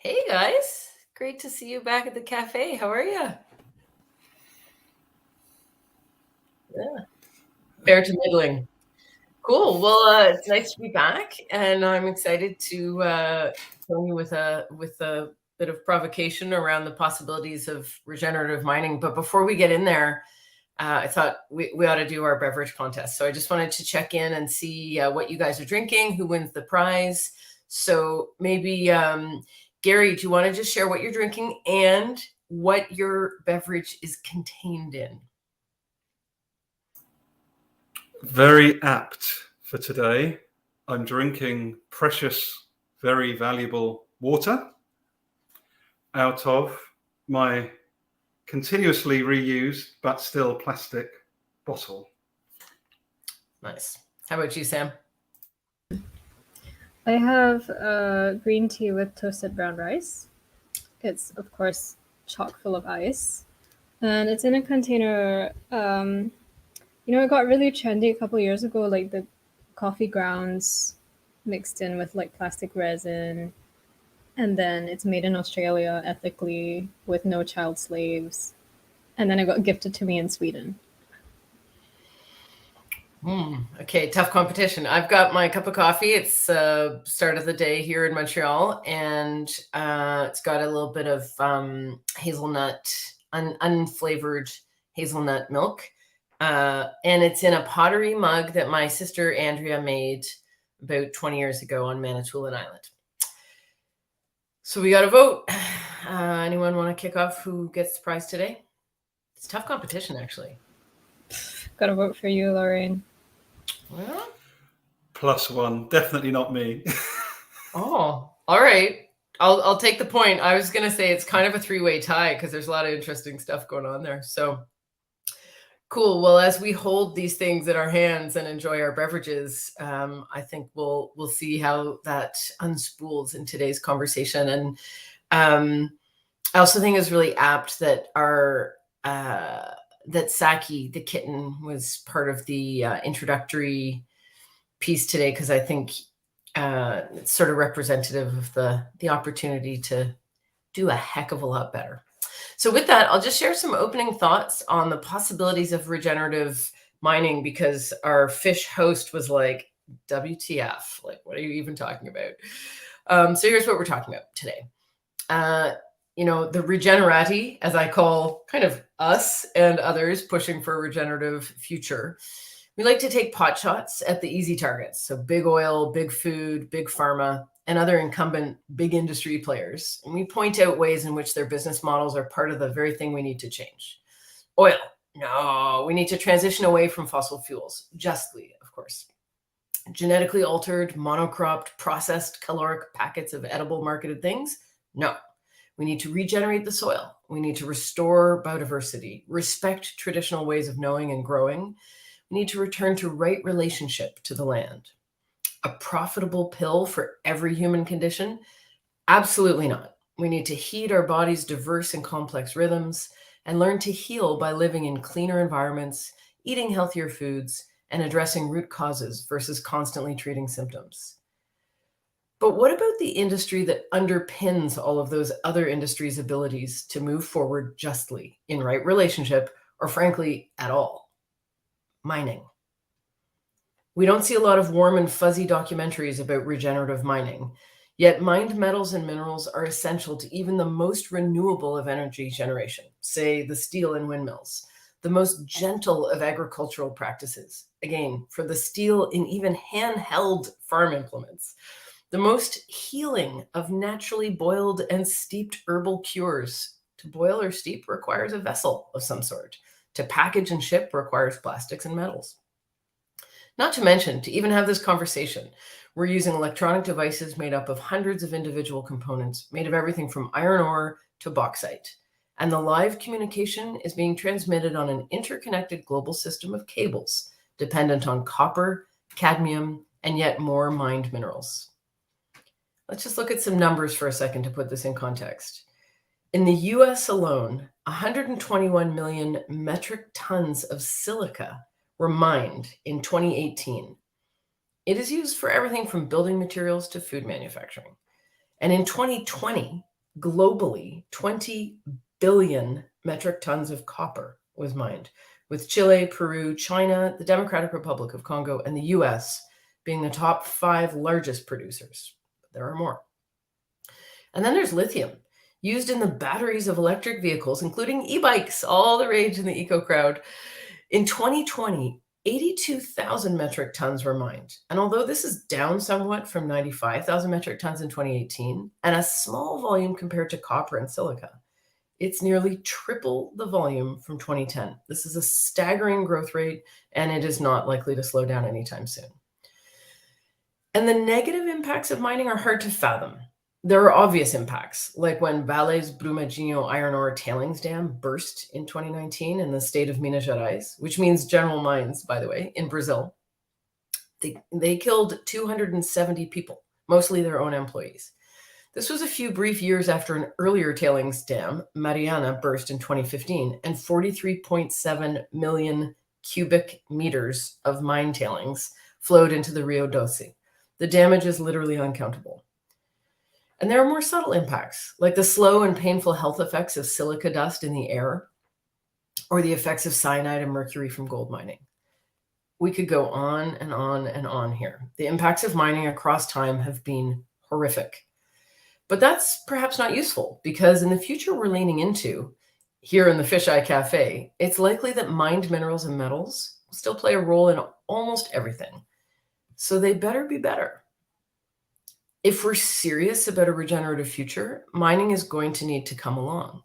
Hey guys, great to see you back at the cafe. How are you? Yeah, fair to middling. Cool. Well, it's nice to be back, and I'm excited to tell you with a bit of provocation around the possibilities of regenerative mining. But before we get in there, I thought we ought to do our beverage contest. So I just wanted to check in and see what you guys are drinking, who wins the prize. So maybe Garry, do you want to just share what you're drinking and what your beverage is contained in? Very apt for today. I'm drinking precious, very valuable water out of my continuously reused but still plastic bottle. Nice. How about you, Sam? I have green tea with toasted brown rice. It's, of course, chock full of ice. And it's in a container. It got really trendy a couple years ago, like the coffee grounds mixed in with like plastic resin. And then it's made in Australia ethically with no child slaves. And then it got gifted to me in Sweden. Okay, tough competition. I've got my cup of coffee. It's start of the day here in Montreal, and it's got a little bit of hazelnut, unflavored hazelnut milk, and it's in a pottery mug that my sister Andrea made about 20 years ago on Manitoulin Island. So we got to vote. Anyone want to kick off who gets the prize today? It's tough competition, actually. Gotta vote for you, Lorraine. Well, +1, definitely not me. oh, all right. I'll take the point. I was going to say it's kind of a three-way tie because there's a lot of interesting stuff going on there. So cool. Well, as we hold these things in our hands and enjoy our beverages, I think we'll see how that unspools in today's conversation. And I also think it's really apt that that Saki, the kitten, was part of the introductory piece today, because I think it's sort of representative of the opportunity to do a heck of a lot better. So with that, I'll just share some opening thoughts on the possibilities of regenerative mining, because our fish host was like, WTF, like, what are you even talking about? So here's what we're talking about today. The Regeneratti, as I call kind of us and others pushing for a regenerative future, we like to take potshots at the easy targets. So big oil, big food, big pharma, and other incumbent big industry players. And we point out ways in which their business models are part of the very thing we need to change. Oil. No, we need to transition away from fossil fuels, justly, of course. Genetically altered, monocropped, processed caloric packets of edible marketed things. No. We need to regenerate the soil. We need to restore biodiversity, respect traditional ways of knowing and growing. We need to return to right relationship to the land. A profitable pill for every human condition? Absolutely not. We need to heed our body's diverse and complex rhythms and learn to heal by living in cleaner environments, eating healthier foods, and addressing root causes versus constantly treating symptoms. But what about the industry that underpins all of those other industries' abilities to move forward justly, in right relationship, or frankly, at all? Mining. We don't see a lot of warm and fuzzy documentaries about regenerative mining, yet mined metals and minerals are essential to even the most renewable of energy generation, say the steel in windmills, the most gentle of agricultural practices, again, for the steel in even handheld farm implements, the most healing of naturally boiled and steeped herbal cures. To boil or steep requires a vessel of some sort. To package and ship requires plastics and metals. Not to mention, to even have this conversation, we're using electronic devices made up of hundreds of individual components, made of everything from iron ore to bauxite. And the live communication is being transmitted on an interconnected global system of cables, dependent on copper, cadmium, and yet more mined minerals. Let's just look at some numbers for a second to put this in context. In the US alone, 121 million metric tons of silica were mined in 2018. It is used for everything from building materials to food manufacturing. And in 2020, Globally, 20 billion metric tons of copper was mined, with Chile, Peru, China, the Democratic Republic of Congo, and the US being the top 5 largest producers. There are more. And then there's lithium, used in the batteries of electric vehicles, including e-bikes, all the rage in the eco crowd. In 2020, 82,000 metric tons were mined. And although this is down somewhat from 95,000 metric tons in 2018, and a small volume compared to copper and silica, it's nearly triple the volume from 2010. This is a staggering growth rate, and it is not likely to slow down anytime soon. And the negative impacts of mining are hard to fathom. There are obvious impacts, like when Vale's Brumadinho iron ore tailings dam burst in 2019 in the state of Minas Gerais, which means General Mines, by the way, in Brazil. They killed 270 people, mostly their own employees. This was a few brief years after an earlier tailings dam, Mariana, burst in 2015, and 43.7 million cubic meters of mine tailings flowed into the Rio Doce. The damage is literally uncountable. And there are more subtle impacts, like the slow and painful health effects of silica dust in the air, or the effects of cyanide and mercury from gold mining. We could go on and on and on here. The impacts of mining across time have been horrific. But that's perhaps not useful, because in the future we're leaning into, here in the Fisheye Café, it's likely that mined minerals and metals will still play a role in almost everything. So they better be better. If we're serious about a regenerative future, mining is going to need to come along.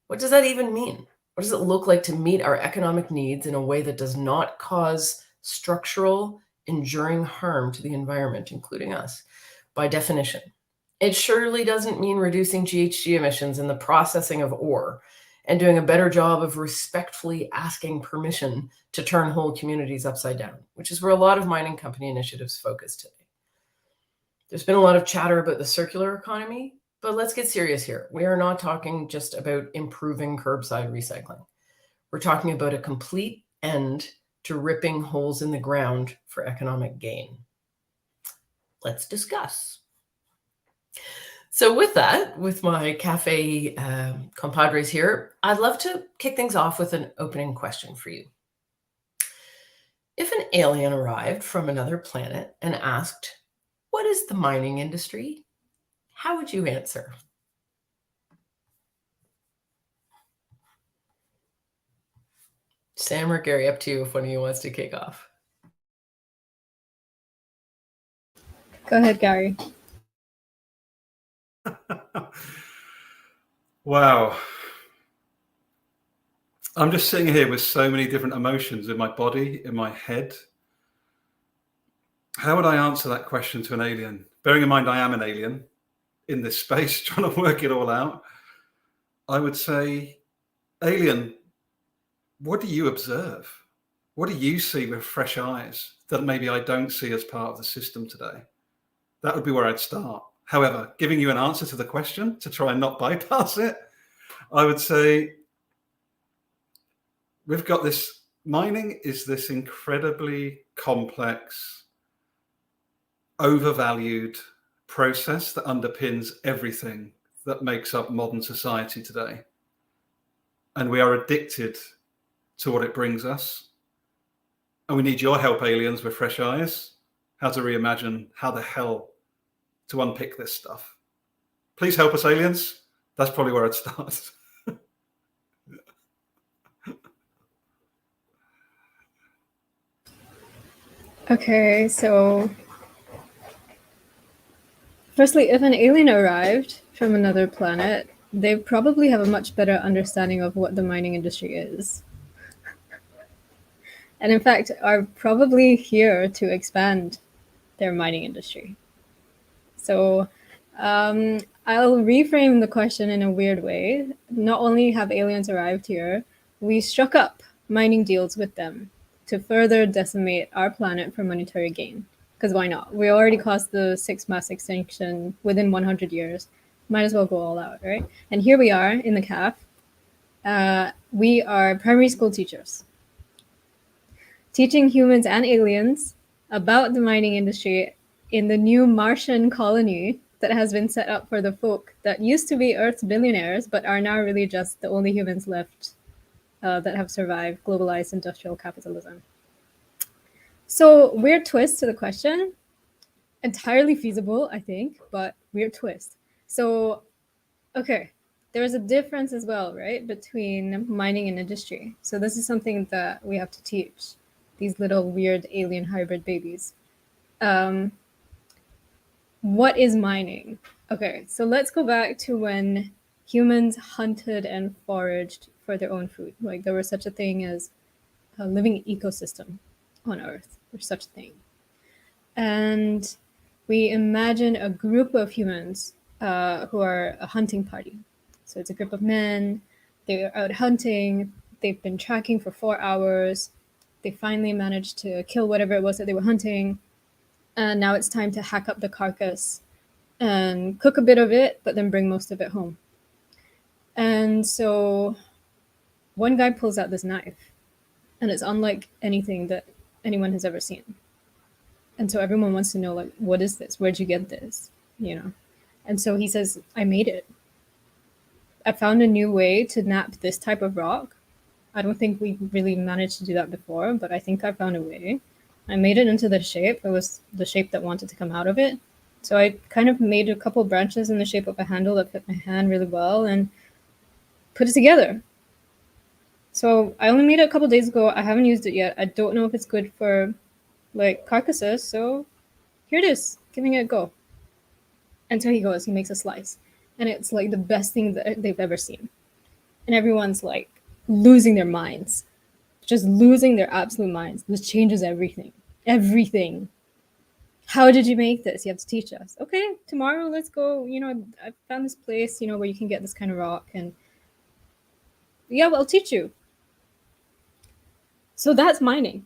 What does that even mean? What does it look like to meet our economic needs in a way that does not cause structural, enduring harm to the environment, including us, by definition? It surely doesn't mean reducing GHG emissions in the processing of ore and doing a better job of respectfully asking permission to turn whole communities upside down, which is where a lot of mining company initiatives focus today. There's been a lot of chatter about the circular economy, but let's get serious here. We are not talking just about improving curbside recycling. We're talking about a complete end to ripping holes in the ground for economic gain. Let's discuss. So with that, with my cafe compadres here, I'd love to kick things off with an opening question for you. If an alien arrived from another planet and asked, "What is the mining industry?" how would you answer? Sam or Garry, up to you if one of you wants to kick off. Go ahead, Garry. Wow. I'm just sitting here with so many different emotions in my body, in my head. How would I answer that question to an alien? Bearing in mind I am an alien in this space, trying to work it all out. I would say, alien, what do you observe? What do you see with fresh eyes that maybe I don't see as part of the system today? That would be where I'd start. However, giving you an answer to the question to try and not bypass it, I would say we've got this, mining is this incredibly complex, overvalued process that underpins everything that makes up modern society today. And we are addicted to what it brings us. And we need your help, aliens with fresh eyes, how to reimagine how the hell to unpick this stuff. Please help us, aliens. That's probably where I'd start. Okay, so firstly, if an alien arrived from another planet, they probably have a much better understanding of what the mining industry is. And in fact, are probably here to expand their mining industry. So I'll reframe the question in a weird way. Not only have aliens arrived here, we struck up mining deals with them to further decimate our planet for monetary gain. Because why not? We already caused the 6th mass extinction within 100 years. Might as well go all out, right? And here we are in the CAF. We are primary school teachers, teaching humans and aliens about the mining industry in the new Martian colony that has been set up for the folk that used to be Earth's billionaires, but are now really just the only humans left that have survived globalized industrial capitalism. So, weird twist to the question. Entirely feasible, I think, but weird twist. So, okay, there's a difference as well, right, between mining and industry. So, this is something that we have to teach these little weird alien hybrid babies. What is mining? Okay, so let's go back to when humans hunted and foraged for their own food. Like there was such a thing as a living ecosystem on Earth. There's such a thing. And we imagine a group of humans who are a hunting party. So it's a group of men, they're out hunting, they've been tracking for 4 hours, they finally managed to kill whatever it was that they were hunting, and now it's time to hack up the carcass and cook a bit of it, but then bring most of it home. And so one guy pulls out this knife, and it's unlike anything that anyone has ever seen. And so everyone wants to know, like, what is this? Where'd you get this? You know? And so he says, I made it. I found a new way to nap this type of rock. I don't think we really managed to do that before, but I think I found a way. I made it into the shape. It was the shape that wanted to come out of it. So I kind of made a couple branches in the shape of a handle that fit my hand really well and put it together. So I only made it a couple days ago. I haven't used it yet. I don't know if it's good for like carcasses. So here it is, giving it a go. And so he goes, he makes a slice. And it's like the best thing that they've ever seen. And everyone's like losing their minds, just losing their absolute minds. This changes everything. Everything. How did you make this? You have to teach us. Okay, tomorrow let's go. You know, I found this place, you know, where you can get this kind of rock. And yeah, well, I'll teach you. So that's mining.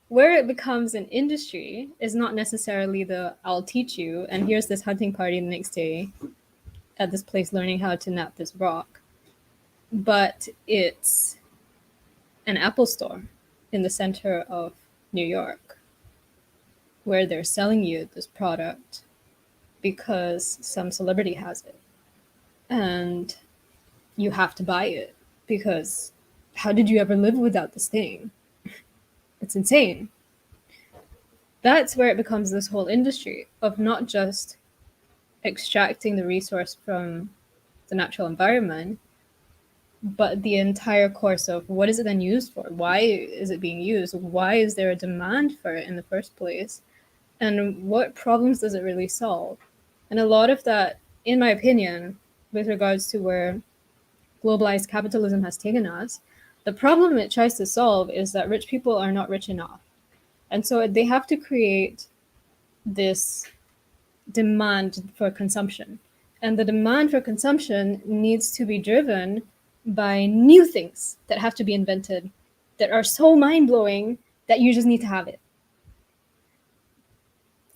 Where it becomes an industry is not necessarily the I'll teach you, and here's this hunting party the next day at this place learning how to nap this rock. But it's an Apple store in the center of New York where they're selling you this product because some celebrity has it. And you have to buy it because how did you ever live without this thing? It's insane. That's where it becomes this whole industry of not just extracting the resource from the natural environment, but the entire course of what is it then used for? Why is it being used? Why is there a demand for it in the first place? And what problems does it really solve? And a lot of that, in my opinion, with regards to where globalized capitalism has taken us, the problem it tries to solve is that rich people are not rich enough. And so they have to create this demand for consumption. And the demand for consumption needs to be driven by new things that have to be invented that are so mind-blowing that you just need to have it.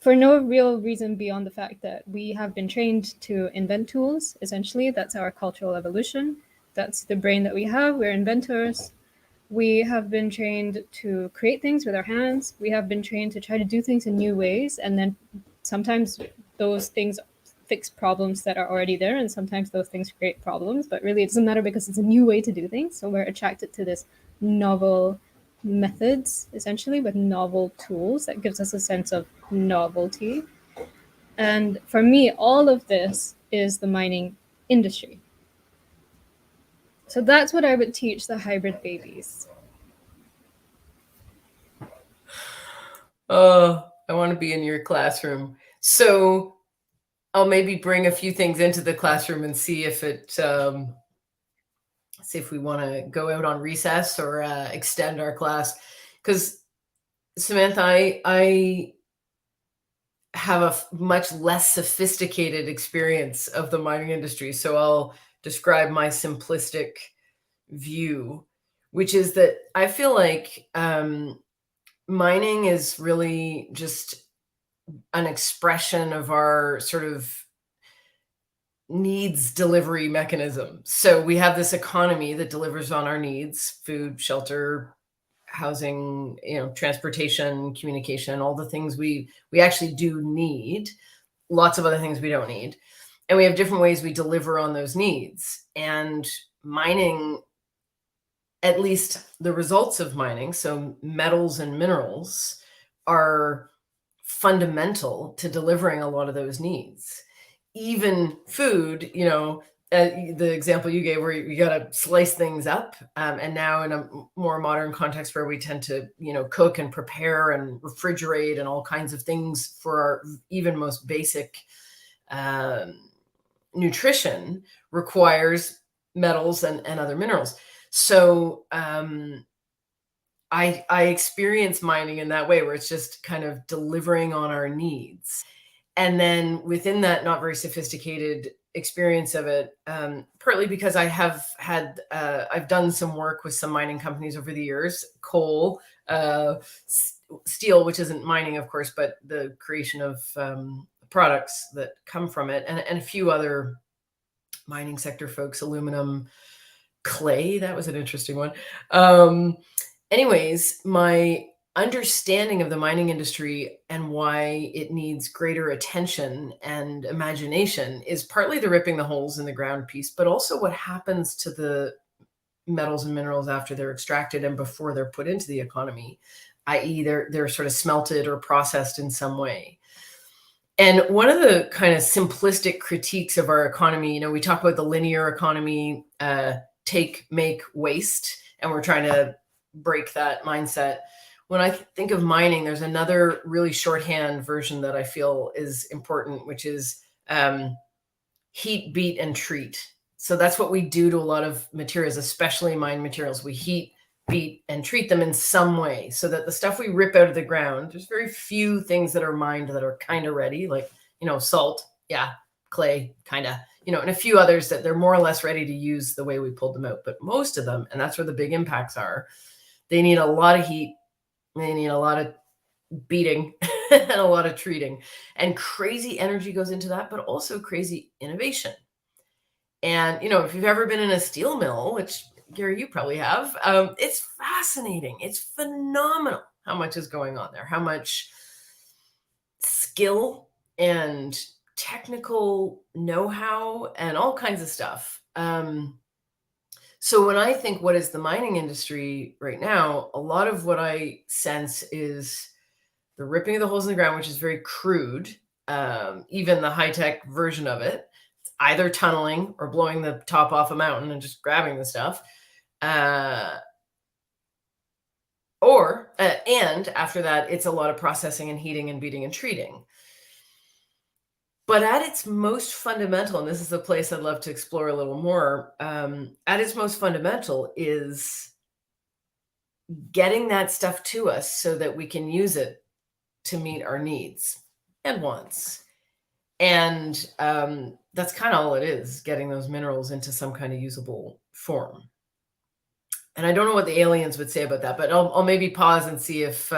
For no real reason beyond the fact that we have been trained to invent tools, essentially. That's our cultural evolution. That's the brain that we have. We're inventors. We have been trained to create things with our hands. We have been trained to try to do things in new ways. And then sometimes those things fix problems that are already there. And sometimes those things create problems. But really, it doesn't matter because it's a new way to do things. So we're attracted to this novel methods, essentially, with novel tools that gives us a sense of novelty. And for me, all of this is the mining industry. So that's what I would teach the hybrid babies. Oh, I want to be in your classroom. So I'll maybe bring a few things into the classroom and see if it, see if we want to go out on recess or extend our class. Because Samantha, I have a much less sophisticated experience of the mining industry. So I'll describe my simplistic view, which is that I feel like mining is really just an expression of our sort of needs delivery mechanism. So we have this economy that delivers on our needs: food, shelter, housing, transportation, communication, all the things we actually do need, lots of other things we don't need. And we have different ways we deliver on those needs. And mining, at least the results of mining, so metals and minerals, are fundamental to delivering a lot of those needs. Even food, the example you gave where you got to slice things up. And now in a more modern context where we tend to, cook and prepare and refrigerate and all kinds of things for our even most basic nutrition requires metals and other minerals. So I experience mining in that way, where it's just kind of delivering on our needs. And then within that not very sophisticated experience of it, partly because I have had, I've done some work with some mining companies over the years, coal, steel, which isn't mining, of course, but the creation of products that come from it, and a few other mining sector folks, aluminum, clay. That was an interesting one. Anyways, my understanding of the mining industry and why it needs greater attention and imagination is partly the ripping the holes in the ground piece, but also what happens to the metals and minerals after they're extracted and before they're put into the economy, i.e. they're sort of smelted or processed in some way. And one of the kind of simplistic critiques of our economy, we talk about the linear economy, take, make, waste, and we're trying to break that mindset. When I think of mining, there's another really shorthand version that I feel is important, which is heat, beat, and treat. So that's what we do to a lot of materials, especially mined materials. We heat, beat, and treat them in some way so that the stuff we rip out of the ground, there's very few things that are mined that are kind of ready, like, salt, yeah, clay, kind of, and a few others that they're more or less ready to use the way we pulled them out. But most of them, and that's where the big impacts are, they need a lot of heat, they need a lot of beating and a lot of treating, and crazy energy goes into that, but also crazy innovation. And, if you've ever been in a steel mill, which Garry, you probably have, it's fascinating. It's phenomenal how much is going on there, how much skill and technical know-how and all kinds of stuff. So when I think what is the mining industry right now, a lot of what I sense is the ripping of the holes in the ground, which is very crude, even the high-tech version of it, either tunneling or blowing the top off a mountain and just grabbing the stuff. And after that, it's a lot of processing and heating and beating and treating. But at its most fundamental, and this is the place I'd love to explore a little more, at its most fundamental is getting that stuff to us so that we can use it to meet our needs and wants. And that's kind of all it is, getting those minerals into some kind of usable form. And I don't know what the aliens would say about that, but I'll maybe pause and see if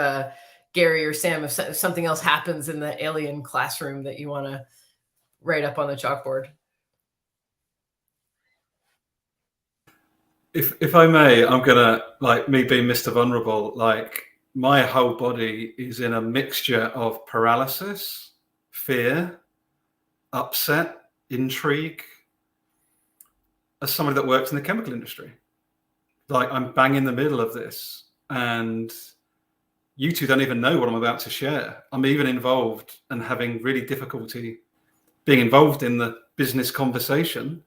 Garry or Sam, if something else happens in the alien classroom that you want to write up on the chalkboard. If I may, I'm gonna, like, me being Mr. Vulnerable, like, my whole body is in a mixture of paralysis, fear, upset, intrigue, as somebody that works in the chemical industry. Like, I'm bang in the middle of this, and you two don't even know what I'm about to share. I'm even involved and having really difficulty being involved in the business conversation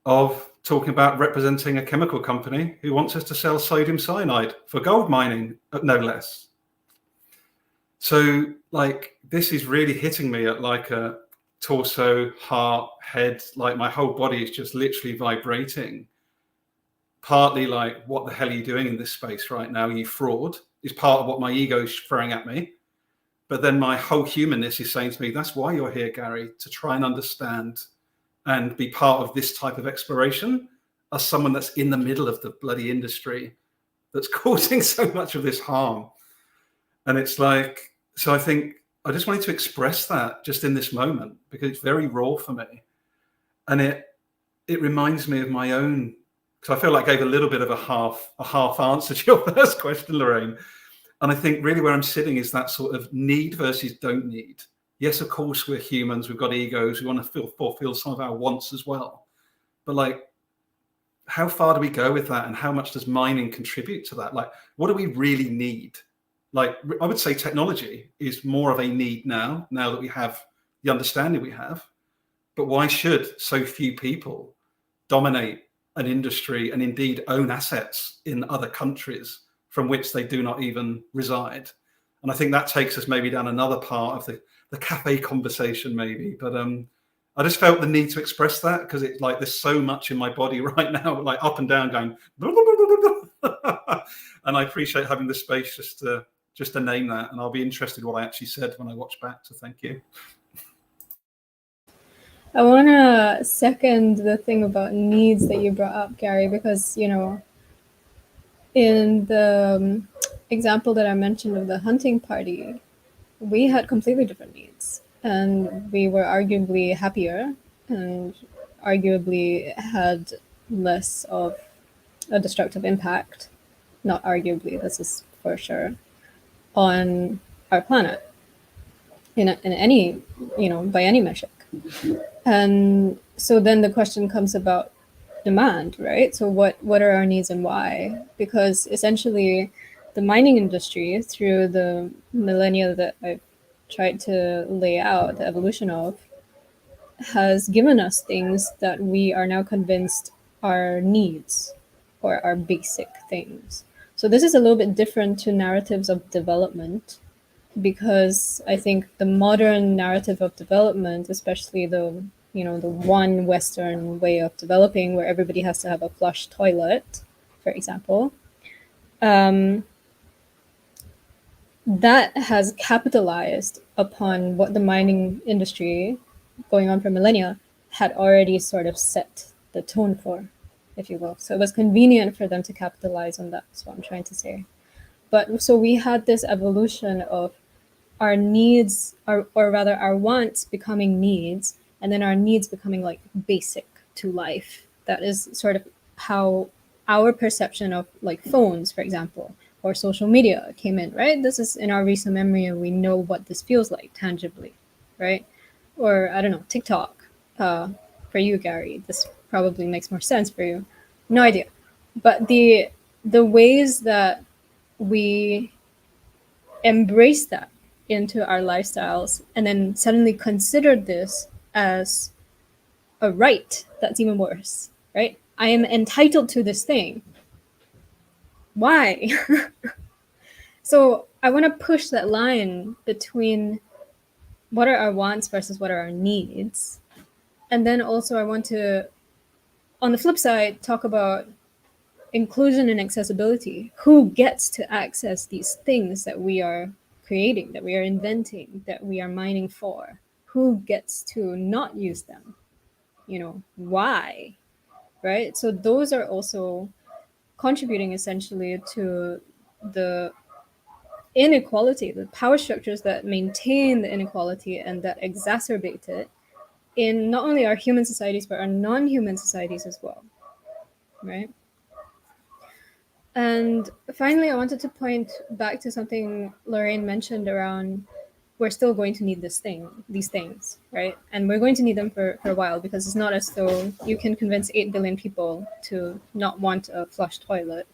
of talking about representing a chemical company who wants us to sell sodium cyanide for gold mining, no less. So, like, this is really hitting me at like a torso, heart, head, like my whole body is just literally vibrating. Partly like, what the hell are you doing in this space right now, you fraud, is part of what my ego is throwing at me. But then my whole humanness is saying to me, that's why you're here, Garry, to try and understand and be part of this type of exploration, as someone that's in the middle of the bloody industry that's causing so much of this harm. And it's like, so I think I just wanted to express that just in this moment, because it's very raw for me. And it reminds me of my own because I feel like I gave a little bit of a half answer to your first question, Lorraine. And I think really where I'm sitting is that sort of need versus don't need. Yes, of course, we're humans. We've got egos. We want to fulfill some of our wants as well. But like, how far do we go with that? And how much does mining contribute to that? Like, what do we really need? Like, I would say technology is more of a need now that we have the understanding we have. But why should so few people dominate an industry and indeed own assets in other countries from which they do not even reside? And I think that takes us maybe down another part of the cafe conversation, maybe. But I just felt the need to express that because it's like there's so much in my body right now, like up and down, going, and I appreciate having the space just to name that. And I'll be interested what I actually said when I watch back. So thank you. I want to second the thing about needs that you brought up, Garry, because, you know, in the example that I mentioned of the hunting party, we had completely different needs, and we were arguably happier and arguably had less of a destructive impact, not arguably, this is for sure, on our planet in any, you know, by any measure. And so then the question comes about demand, right? So what are our needs and why? Because essentially the mining industry, through the millennia that I've tried to lay out the evolution of, has given us things that we are now convinced are needs or are basic things. So this is a little bit different to narratives of development, because I think the modern narrative of development, especially the one Western way of developing where everybody has to have a flush toilet, for example, that has capitalized upon what the mining industry, going on for millennia, had already sort of set the tone for, if you will. So it was convenient for them to capitalize on that. That's what I'm trying to say. But so we had this evolution of our needs, or rather our wants becoming needs, and then our needs becoming like basic to life. That is sort of how our perception of like phones, for example, or social media came in, right? This is in our recent memory, and we know what this feels like tangibly, right? Or I don't know, TikTok. For you, Garry, this probably makes more sense for you. No idea. But the ways that we embrace that into our lifestyles and then suddenly considered this as a right, that's even worse, right? I am entitled to this thing. Why? So I want to push that line between what are our wants versus what are our needs. And then also I want to, on the flip side, talk about inclusion and accessibility. Who gets to access these things that we are creating, that we are inventing, that we are mining for? Who gets to not use them? You know, why? Right? So those are also contributing essentially to the inequality, the power structures that maintain the inequality and that exacerbate it in not only our human societies, but our non-human societies as well, right? And finally, I wanted to point back to something Lorraine mentioned around we're still going to need these things, right? And we're going to need them for a while, because it's not as though you can convince 8 billion people to not want a flush toilet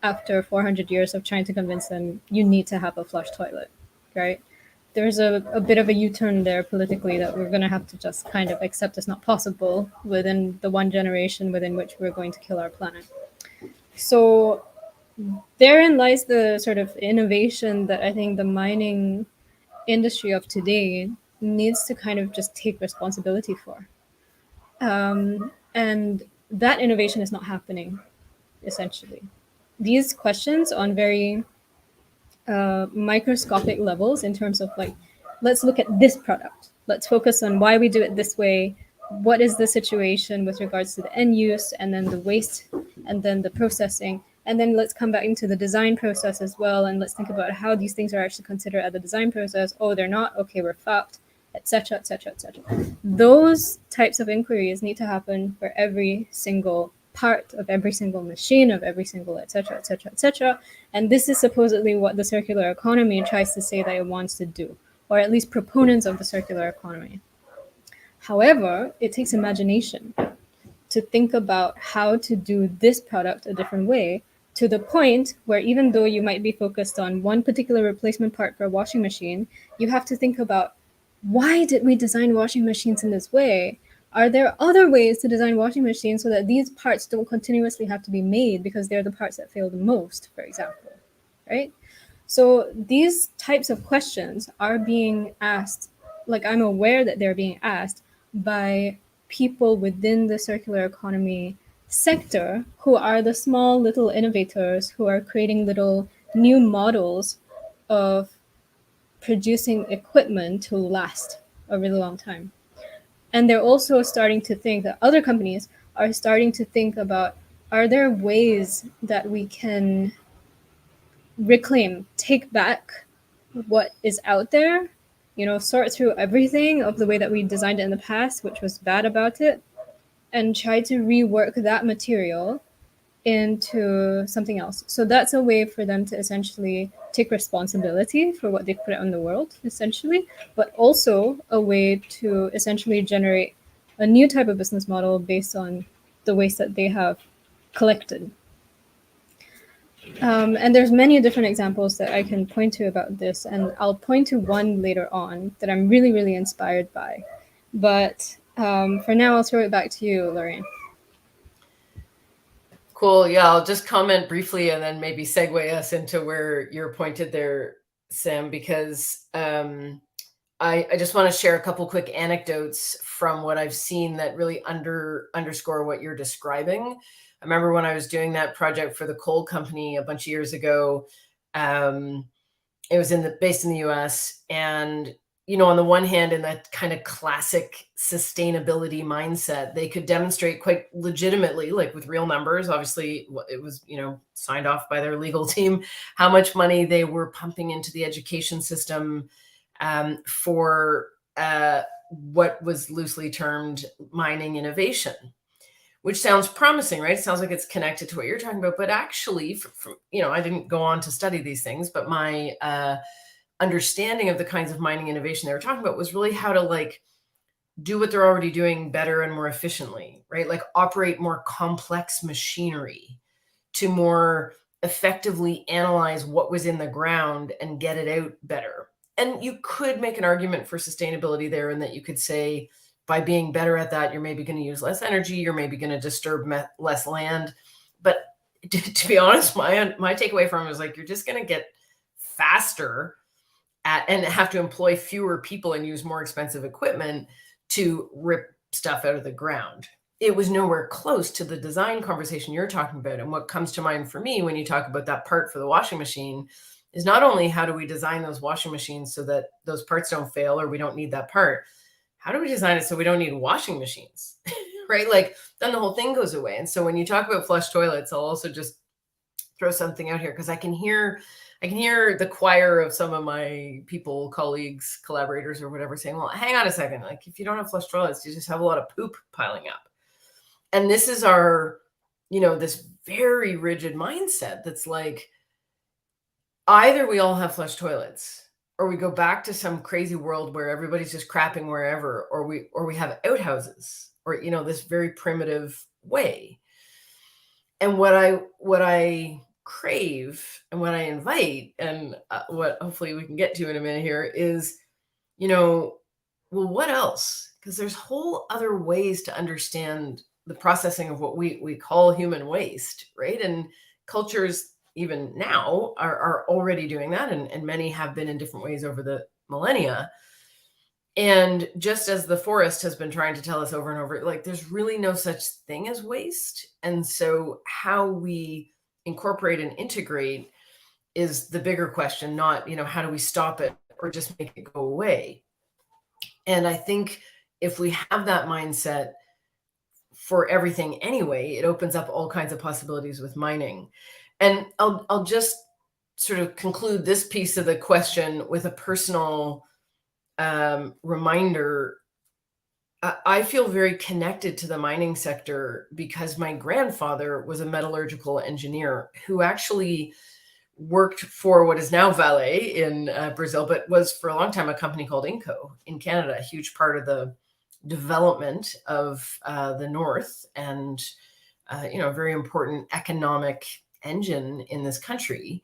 after 400 years of trying to convince them you need to have a flush toilet, right? There's a bit of a U-turn there politically that we're going to have to just kind of accept is not possible within the one generation within which we're going to kill our planet. So therein lies the sort of innovation that I think the mining industry of today needs to kind of just take responsibility for. And that innovation is not happening, essentially. These questions on very microscopic levels, in terms of like, let's look at this product. Let's focus on why we do it this way. What is the situation with regards to the end use, and then the waste, and then the processing. And then let's come back into the design process as well. And let's think about how these things are actually considered at the design process. Oh, they're not. Okay, we're fucked, etc., etc., etc. Those types of inquiries need to happen for every single part of every single machine, of every single et cetera, et cetera, et cetera. And this is supposedly what the circular economy tries to say that it wants to do, or at least proponents of the circular economy. However, it takes imagination to think about how to do this product a different way, to the point where even though you might be focused on one particular replacement part for a washing machine, you have to think about, why did we design washing machines in this way? Are there other ways to design washing machines so that these parts don't continuously have to be made because they're the parts that fail the most, for example, right? So these types of questions are being asked, like I'm aware that they're being asked by people within the circular economy sector who are the small little innovators who are creating little new models of producing equipment to last a really long time. And they're also starting to think that other companies are starting to think about, are there ways that we can reclaim, take back what is out there, sort through everything of the way that we designed it in the past, which was bad about it, and try to rework that material into something else. So that's a way for them to essentially take responsibility for what they put out in the world, essentially, but also a way to essentially generate a new type of business model based on the waste that they have collected. And there's many different examples that I can point to about this, and I'll point to one later on that I'm really, really inspired by. But for now, I'll throw it back to you, Lorraine. Cool. Yeah, I'll just comment briefly and then maybe segue us into where you're pointed there, Sam, because I just want to share a couple quick anecdotes from what I've seen that really underscore what you're describing. I remember when I was doing that project for the coal company a bunch of years ago. It was based in the US, and on the one hand, in that kind of classic sustainability mindset, they could demonstrate quite legitimately, like with real numbers. Obviously, it was signed off by their legal team, how much money they were pumping into the education system for what was loosely termed mining innovation, which sounds promising, right? It sounds like it's connected to what you're talking about. But actually, I didn't go on to study these things, but my understanding of the kinds of mining innovation they were talking about was really how to do what they're already doing better and more efficiently, right? Like operate more complex machinery to more effectively analyze what was in the ground and get it out better. And you could make an argument for sustainability there, in that you could say, by being better at that, you're maybe going to use less energy, you're maybe going to disturb less land. But to be honest, my takeaway from it was you're just going to get faster and have to employ fewer people and use more expensive equipment to rip stuff out of the ground. It was nowhere close to the design conversation you're talking about. And what comes to mind for me when you talk about that part for the washing machine is not only how do we design those washing machines so that those parts don't fail or we don't need that part, how do we design it so we don't need washing machines, right? Then the whole thing goes away. And so when you talk about flush toilets, I'll also just throw something out here, because I can hear the choir of some of my people, colleagues, collaborators, or whatever saying, well, hang on a second. If you don't have flush toilets, you just have a lot of poop piling up. And this is our, this very rigid mindset that's either we all have flush toilets, or we go back to some crazy world where everybody's just crapping wherever, or we have outhouses, or this very primitive way. And what I crave and what I invite, and what hopefully we can get to in a minute here, is well, what else? Because there's whole other ways to understand the processing of what we call human waste, right? And cultures even now are already doing that, and many have been in different ways over the millennia. And just as the forest has been trying to tell us over and over, there's really no such thing as waste. And so how we incorporate and integrate is the bigger question, not, how do we stop it or just make it go away? And I think if we have that mindset for everything anyway, it opens up all kinds of possibilities with mining. And I'll just sort of conclude this piece of the question with a personal reminder I feel very connected to the mining sector because my grandfather was a metallurgical engineer who actually worked for what is now Vale in Brazil, but was for a long time a company called Inco in Canada, a huge part of the development of the North, and a very important economic engine in this country.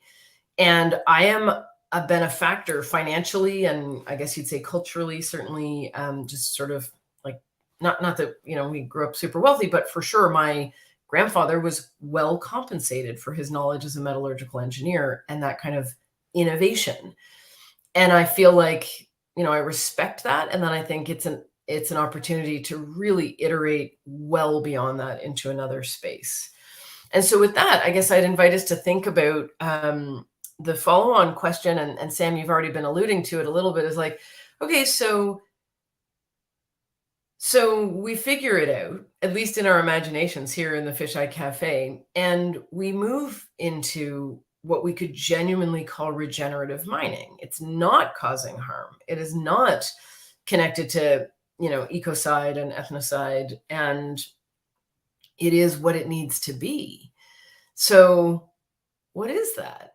And I am a benefactor financially, and I guess you'd say culturally, certainly, just sort of like, not that, we grew up super wealthy, but for sure my grandfather was well compensated for his knowledge as a metallurgical engineer and that kind of innovation. And I feel like, I respect that. And then I think it's an opportunity to really iterate well beyond that into another space. And so with that, I guess I'd invite us to think about the follow-on question, and Sam, you've already been alluding to it a little bit, is like, okay, so we figure it out, at least in our imaginations here in the Fisheye Cafe, and we move into what we could genuinely call regenerative mining. It's not causing harm. It is not connected to, ecocide and ethnocide, and it is what it needs to be. So what is that?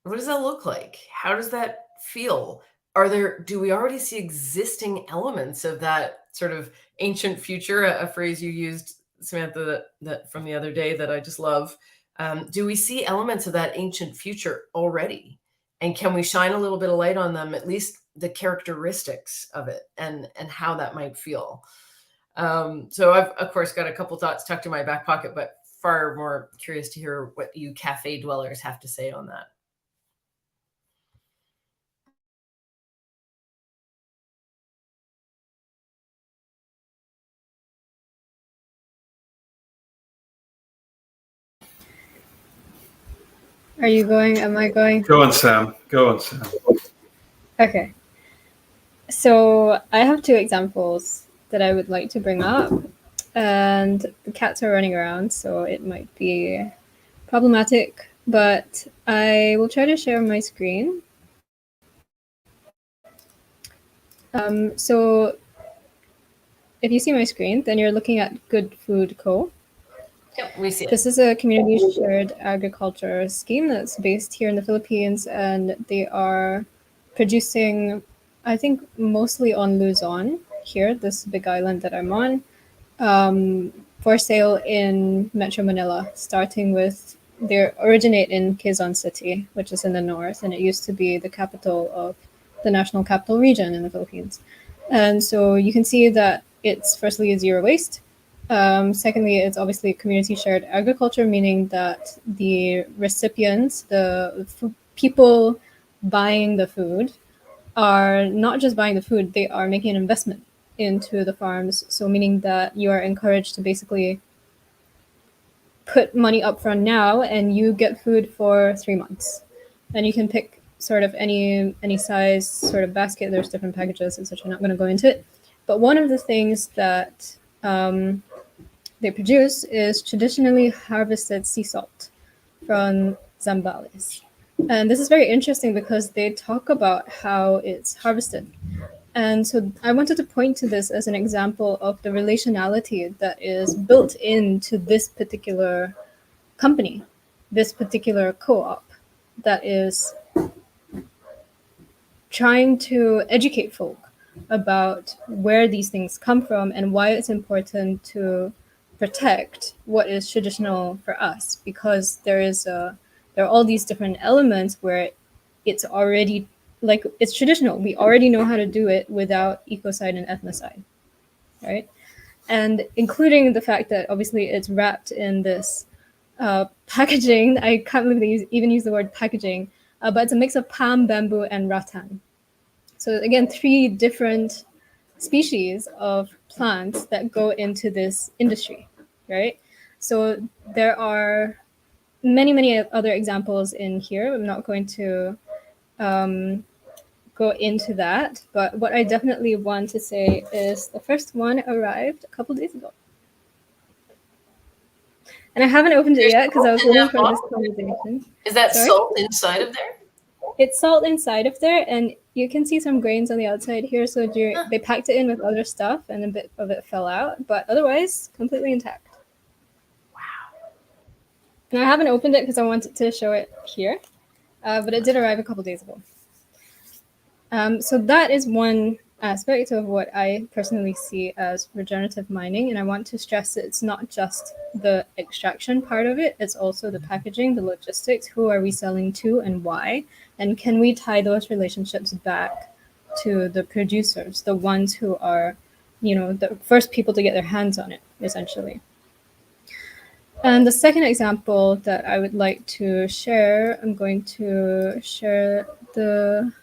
What does that look like? How does that feel? Do we already see existing elements of that sort of ancient future, a phrase you used, Samantha, that from the other day that I just love? Do we see elements of that ancient future already? And can we shine a little bit of light on them, at least the characteristics of it and how that might feel? So I've, of course, got a couple thoughts tucked in my back pocket, but far more curious to hear what you cafe dwellers have to say on that. Are you going? Am I going? Go on, Sam. Okay. So I have two examples that I would like to bring up, and the cats are running around, so it might be problematic, but I will try to share my screen. So if you see my screen, then you're looking at Good Food Co. Yep, we see it. This is a community shared agriculture scheme that's based here in the Philippines, and they are producing, I think, mostly on Luzon here, this big island that I'm on, for sale in Metro Manila, starting with, they originate in Quezon City, which is in the north, and it used to be the capital of the National Capital Region in the Philippines. And so you can see that it's firstly zero waste. Secondly, it's obviously community shared agriculture, meaning that the recipients, the people buying the food, are not just buying the food, they are making an investment into the farms. So meaning that you are encouraged to basically put money up front now and you get food for 3 months. And you can pick sort of any size sort of basket. There's different packages, etc. I'm not going to go into it. But one of the things that they produce is traditionally harvested sea salt from Zambales. And this is very interesting because they talk about how it's harvested. And so I wanted to point to this as an example of the relationality that is built into this particular company, this particular co-op that is trying to educate folk about where these things come from and why it's important to protect what is traditional for us, because there are all these different elements where it's already like it's traditional. We already know how to do it without ecocide and ethnocide, right? And including the fact that obviously it's wrapped in this packaging. I can't believe they even use the word packaging, but it's a mix of palm, bamboo, and rattan. So again, 3 different species of plants that go into this industry, right? So there are many other examples in here. I'm not going to go into that, but what I definitely want to say is the first one arrived a couple days ago. And I haven't opened it yet because I was waiting for this conversation. Is that salt inside of there? it's salt inside of there, and you can see some grains on the outside here. So they packed it in with other stuff, and a bit of it fell out, but otherwise completely intact. Wow. And I haven't opened it because I wanted to show it here, but it did arrive a couple days ago. So that is one aspect of what I personally see as regenerative mining, and I want to stress that it's not just the extraction part of it, it's also the packaging, the logistics, who are we selling to and why, and can we tie those relationships back to the producers, the ones who are, the first people to get their hands on it, essentially. And the second example that I would like to share, I'm going to share the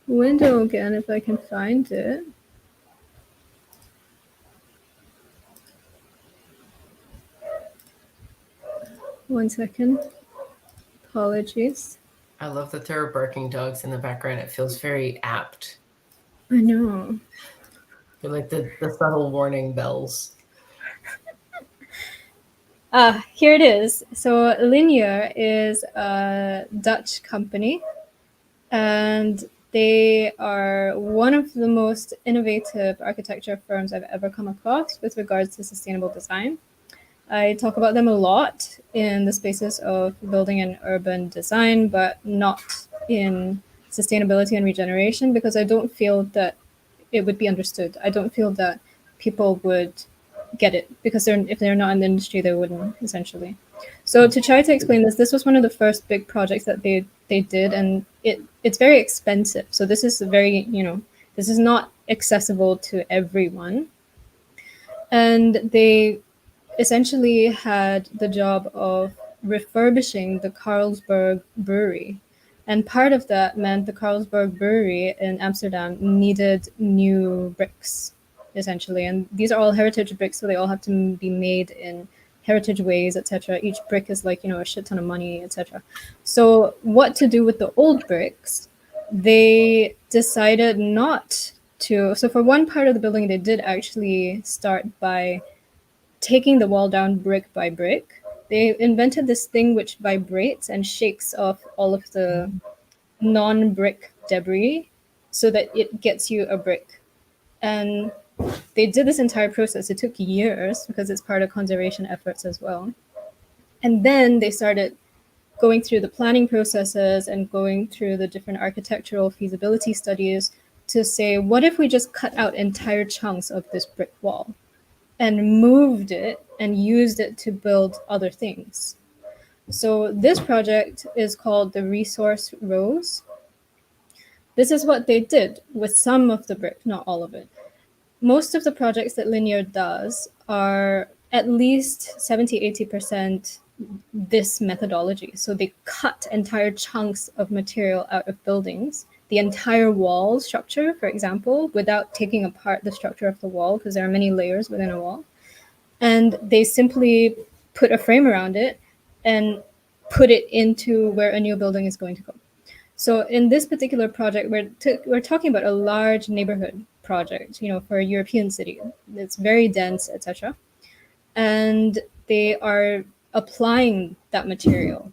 window again if I can find it. One second. Apologies. I love that there are barking dogs in the background. It feels very apt. I know. They're like the subtle warning bells. Here it is. So Linear is a Dutch company, and they are one of the most innovative architecture firms I've ever come across with regards to sustainable design. I talk about them a lot in the spaces of building and urban design, but not in sustainability and regeneration, because I don't feel that it would be understood. I don't feel that people would get it, because if they're not in the industry, they wouldn't, essentially. So to try to explain this was one of the first big projects that they did, and it's very expensive. So this is this is not accessible to everyone. And they essentially had the job of refurbishing the Carlsberg brewery. And part of that meant the Carlsberg brewery in Amsterdam needed new bricks, essentially. And these are all heritage bricks, so they all have to be made in heritage ways, etc. Each brick is like, a shit ton of money, etc. So what to do with the old bricks? They decided not to. So for one part of the building, they did actually start by taking the wall down brick by brick. They invented this thing which vibrates and shakes off all of the non-brick debris so that it gets you a brick. And they did this entire process. It took years because it's part of conservation efforts as well. And then they started going through the planning processes and going through the different architectural feasibility studies to say, what if we just cut out entire chunks of this brick wall and moved it and used it to build other things? So this project is called the Resource Rose. This is what they did with some of the brick, not all of it. Most of the projects that Linear does are at least 70-80% this methodology. So they cut entire chunks of material out of buildings, the entire wall structure, for example, without taking apart the structure of the wall, because there are many layers within a wall. And they simply put a frame around it and put it into where a new building is going to go. So in this particular project, we're talking about a large neighborhood project, for a European city. It's very dense, etc. And they are applying that material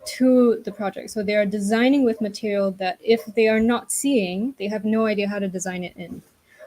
to the project. So they are designing with material that if they are not seeing, they have no idea how to design it in.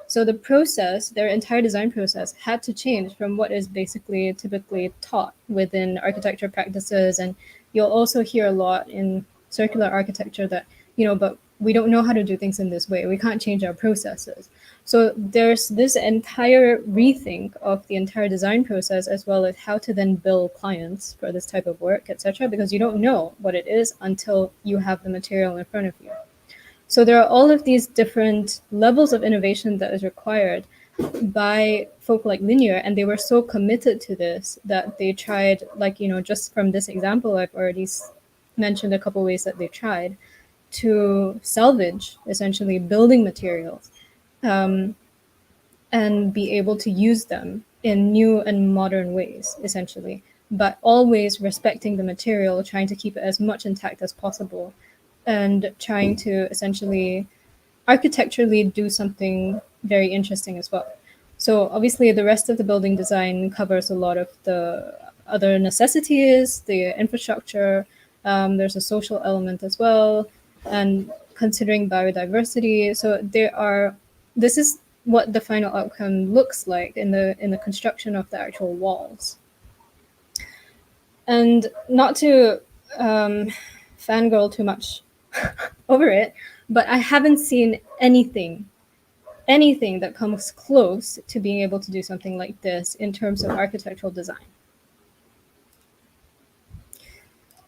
So the process, their entire design process, had to change from what is basically typically taught within architecture practices. And you'll also hear a lot in circular architecture that, but we don't know how to do things in this way. We can't change our processes. So there's this entire rethink of the entire design process, as well as how to then bill clients for this type of work, etc., because you don't know what it is until you have the material in front of you. So there are all of these different levels of innovation that is required by folk like Linear, and they were so committed to this that they tried, just from this example, I've already mentioned a couple ways that they tried to salvage essentially building materials and be able to use them in new and modern ways, essentially, but always respecting the material, trying to keep it as much intact as possible, and trying to essentially architecturally do something very interesting as well. So obviously the rest of the building design covers a lot of the other necessities, the infrastructure, There's a social element as well, and considering biodiversity. So this is what the final outcome looks like in the construction of the actual walls. And not to fangirl too much over it, but I haven't seen anything that comes close to being able to do something like this in terms of architectural design.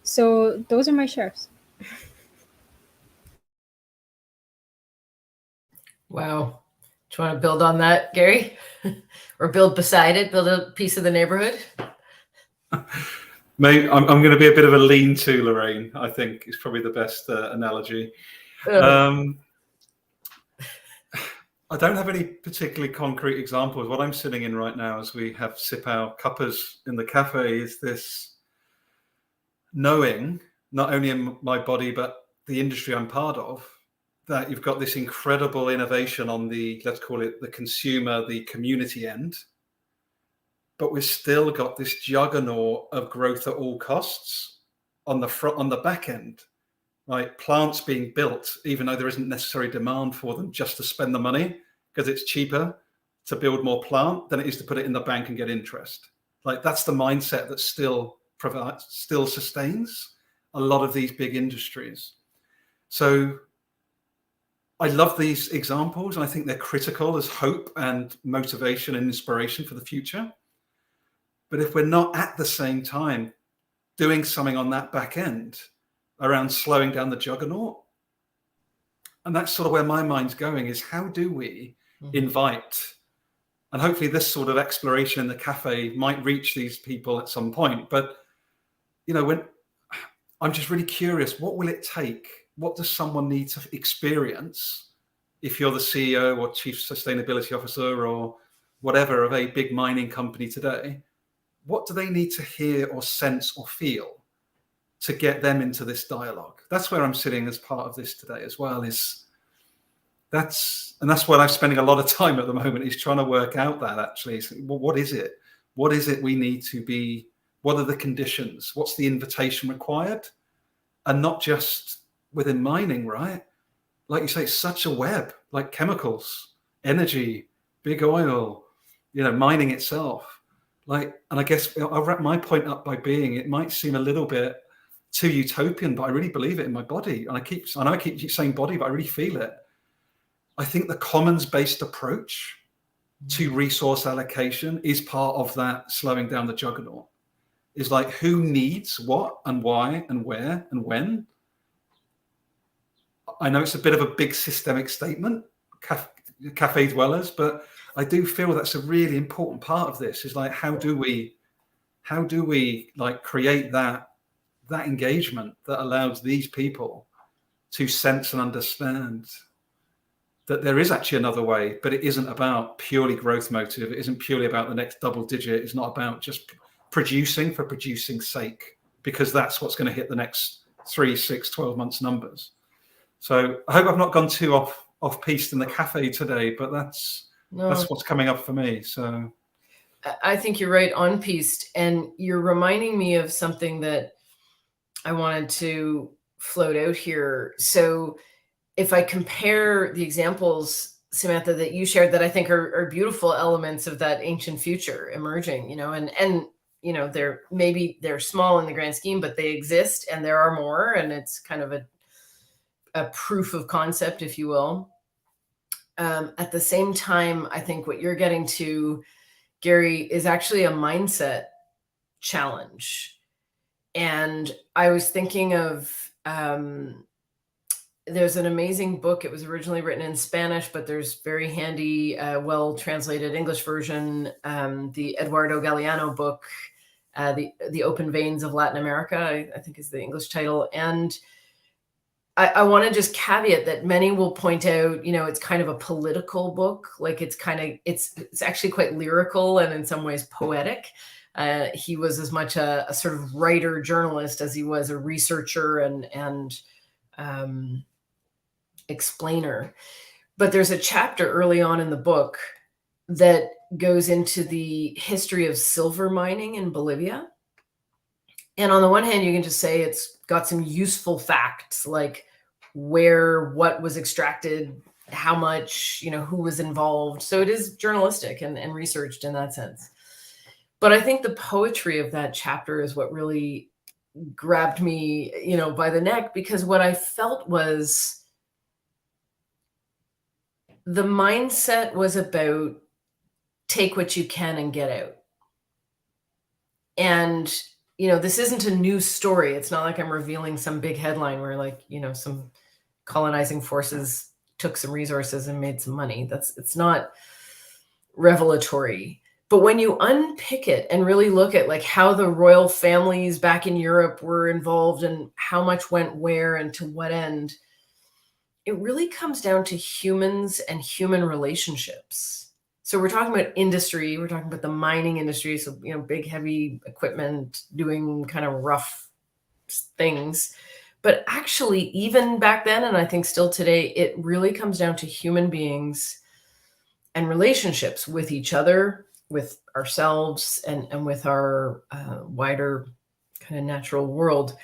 So those are my shares. Wow. Do you want to build on that, Garry? Or build beside it, build a piece of the neighborhood? Maybe I'm going to be a bit of a lean-to, Lorraine, I think is probably the best analogy. I don't have any particularly concrete examples. What I'm sitting in right now as we sip our cuppers in the cafe is this knowing, not only in my body, but the industry I'm part of, that you've got this incredible innovation on the, let's call it the consumer, the community end, but we've still got this juggernaut of growth at all costs on the front, on the back end. Like plants being built, even though there isn't necessary demand for them, just to spend the money, because it's cheaper to build more plant than it is to put it in the bank and get interest. Like that's the mindset that still sustains a lot of these big industries. So I love these examples, and I think they're critical as hope and motivation and inspiration for the future. But if we're not at the same time doing something on that back end around slowing down the juggernaut, and that's sort of where my mind's going, is how do we invite, and hopefully this sort of exploration in the cafe might reach these people at some point, but you know, when I'm just really curious, what will it take? What does someone need to experience if you're the CEO or chief sustainability officer or whatever of a big mining company today? What do they need to hear or sense or feel to get them into this dialogue? That's where I'm sitting as part of this today as well, that's what I'm spending a lot of time at the moment, is trying to work out that actually, well, what is it? What is it we need to be? What are the conditions? What's the invitation required? And not just within mining, right? Like you say, it's such a web, like chemicals, energy, big oil, you know, mining itself. Like, and I guess I'll wrap my point up by being, it might seem a little bit too utopian, but I really believe it in my body. And I know I keep saying body, but I really feel it. I think the commons-based approach to resource allocation is part of that slowing down the juggernaut. Is like, who needs what and why and where and when. I know it's a bit of a big systemic statement, cafe dwellers, but I do feel that's a really important part of this, is like, how do we like create that engagement that allows these people to sense and understand that there is actually another way, but it isn't about purely growth motive. It isn't purely about the next double digit. It's not about just producing for producing's sake, because that's what's going to hit the next 3, 6, 12 months numbers. So I hope I've not gone too off piste in the cafe today, but that's what's coming up for me. So I think you're right on piste, and you're reminding me of something that I wanted to float out here. So if I compare the examples, Samantha, that you shared, that I think are beautiful elements of that ancient future emerging, you know, and you know, they're small in the grand scheme, but they exist, and there are more, and it's kind of a proof of concept, if you will. At the same time, I think what you're getting to, Garry, is actually a mindset challenge. And I was thinking of, there's an amazing book. It was originally written in Spanish, but there's very handy, well-translated English version, the Eduardo Galeano book, The Open Veins of Latin America, I think is the English title. And I want to just caveat that many will point out, you know, it's kind of a political book. Like it's actually quite lyrical and in some ways poetic. He was as much a sort of writer journalist as he was a researcher and explainer. But there's a chapter early on in the book that goes into the history of silver mining in Bolivia. And on the one hand, you can just say it's got some useful facts, like what was extracted, how much, who was involved. So it is journalistic and researched in that sense. But I think the poetry of that chapter is what really grabbed me, by the neck, because what I felt was the mindset was about take what you can and get out. And, this isn't a news story. It's not like I'm revealing some big headline where some colonizing forces took some resources and made some money. It's not revelatory. But when you unpick it and really look at like how the royal families back in Europe were involved and how much went where and to what end, it really comes down to humans and human relationships. So we're talking about industry, we're talking about the mining industry, so big heavy equipment doing kind of rough things. But actually, even back then, and I think still today, it really comes down to human beings and relationships with each other, with ourselves, and with our wider kind of natural world.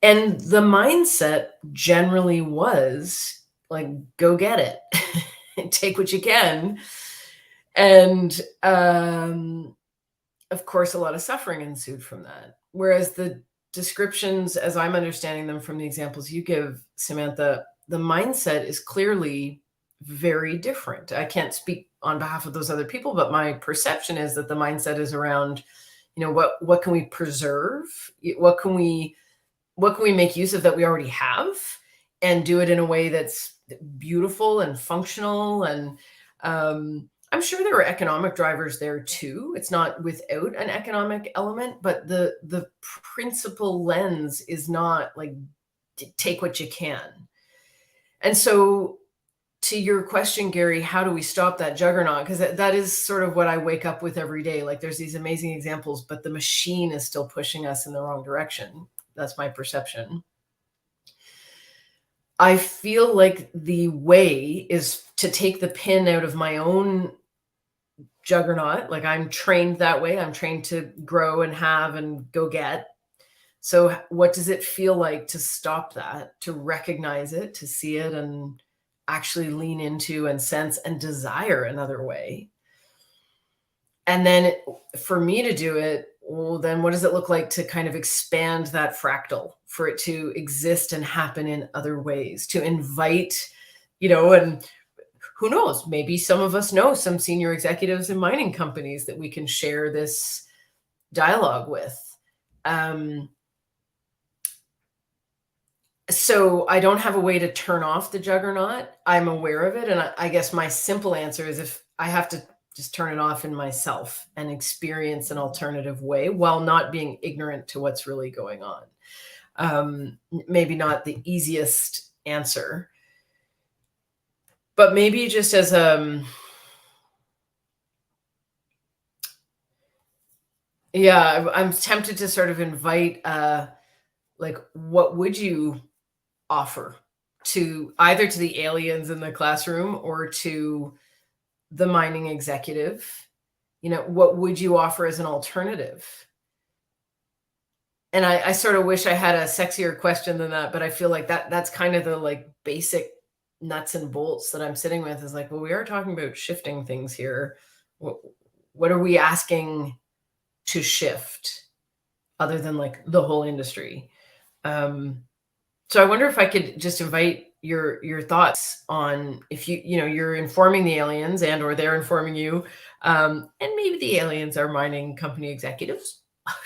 And the mindset generally was like, go get it, take what you can. And of course, a lot of suffering ensued from that. Whereas the descriptions, as I'm understanding them from the examples you give, Samantha, the mindset is clearly very different. I can't speak on behalf of those other people, but my perception is that the mindset is around, what can we preserve? What can we make use of that we already have and do it in a way that's beautiful and functional? And I'm sure there are economic drivers there too. It's not without an economic element, but the principal lens is not like take what you can. And so to your question, Garry, how do we stop that juggernaut? Because that is sort of what I wake up with every day. Like there's these amazing examples, but the machine is still pushing us in the wrong direction. That's my perception. I feel like the way is to take the pin out of my own juggernaut. Like I'm trained that way. I'm trained to grow and have and go get. So what does it feel like to stop that, to recognize it, to see it and actually lean into and sense and desire another way? And then for me to do it, well, then what does it look like to kind of expand that fractal for it to exist and happen in other ways, to invite, and who knows, maybe some of us know some senior executives in mining companies that we can share this dialogue with. So I don't have a way to turn off the juggernaut. I'm aware of it. And I guess my simple answer is if I have to just turn it off in myself and experience an alternative way while not being ignorant to what's really going on. Maybe not the easiest answer, but maybe just as I'm tempted to sort of invite, like, what would you offer to either to the aliens in the classroom or to the mining executive? What would you offer as an alternative? And I sort of wish I had a sexier question than that, but I feel like that's kind of the like basic nuts and bolts that I'm sitting with is like, well, we are talking about shifting things here. What are we asking to shift other than like the whole industry? So I wonder if I could just invite your thoughts on if you're informing the aliens and or they're informing you, and maybe the aliens are mining company executives.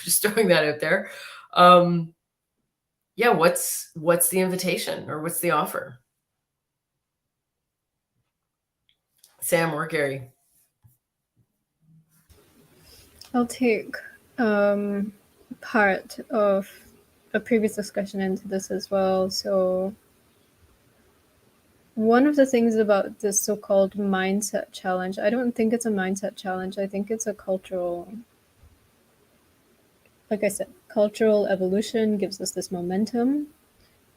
Just throwing that out there. What's the invitation or what's the offer? Sam or Garry? I'll take part of a previous discussion into this as well. So one of the things about this so-called mindset challenge, I don't think it's a mindset challenge. I think it's a cultural, like I said, cultural evolution gives us this momentum.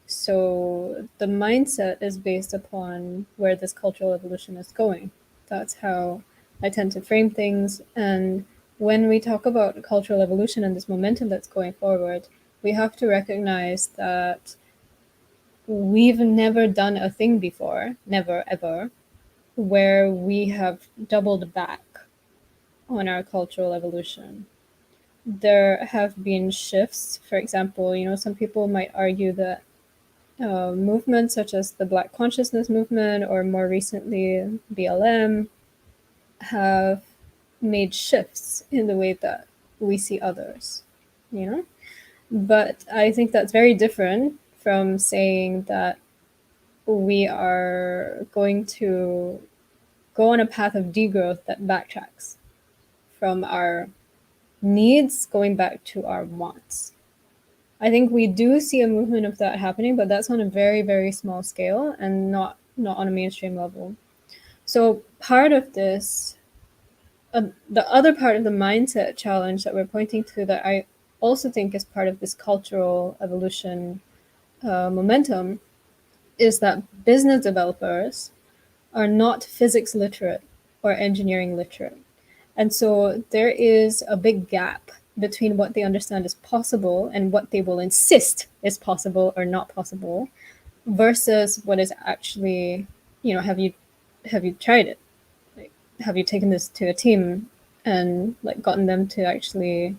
So the mindset is based upon where this cultural evolution is going. That's how I tend to frame things. And when we talk about cultural evolution and this momentum that's going forward, we have to recognize that we've never done a thing before, never ever, where we have doubled back on our cultural evolution. There have been shifts. For example, some people might argue that movements such as the Black Consciousness movement or more recently BLM have made shifts in the way that we see others, But I think that's very different from saying that we are going to go on a path of degrowth that backtracks from our needs going back to our wants. I think we do see a movement of that happening, but that's on a very, very small scale and not on a mainstream level. So part of this, the other part of the mindset challenge that we're pointing to that I also think is part of this cultural evolution momentum is that business developers are not physics literate or engineering literate. And so there is a big gap between what they understand is possible and what they will insist is possible or not possible versus what is actually, have you tried it? Like, have you taken this to a team and like gotten them to actually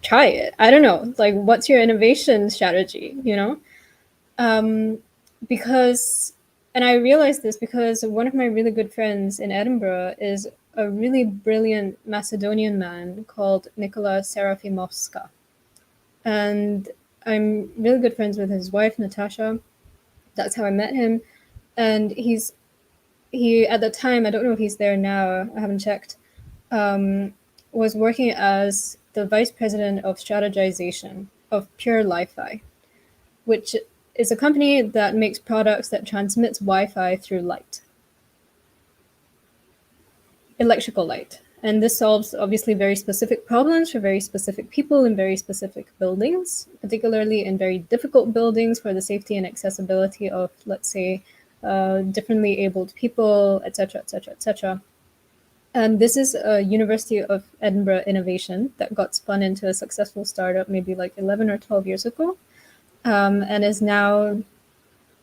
try it? I don't know. Like, what's your innovation strategy, because, and I realized this because one of my really good friends in Edinburgh is a really brilliant Macedonian man called Nikola Serafimovska. And I'm really good friends with his wife, Natasha. That's how I met him. And he at the time, I don't know if he's there now, I haven't checked, was working as the vice president of strategization of Pure Li-Fi, which is a company that makes products that transmits Wi-Fi through light. Electrical light. And this solves obviously very specific problems for very specific people in very specific buildings, particularly in very difficult buildings for the safety and accessibility of, let's say, differently abled people, etc., etc., etc. And this is a University of Edinburgh innovation that got spun into a successful startup maybe like 11 or 12 years ago, and is now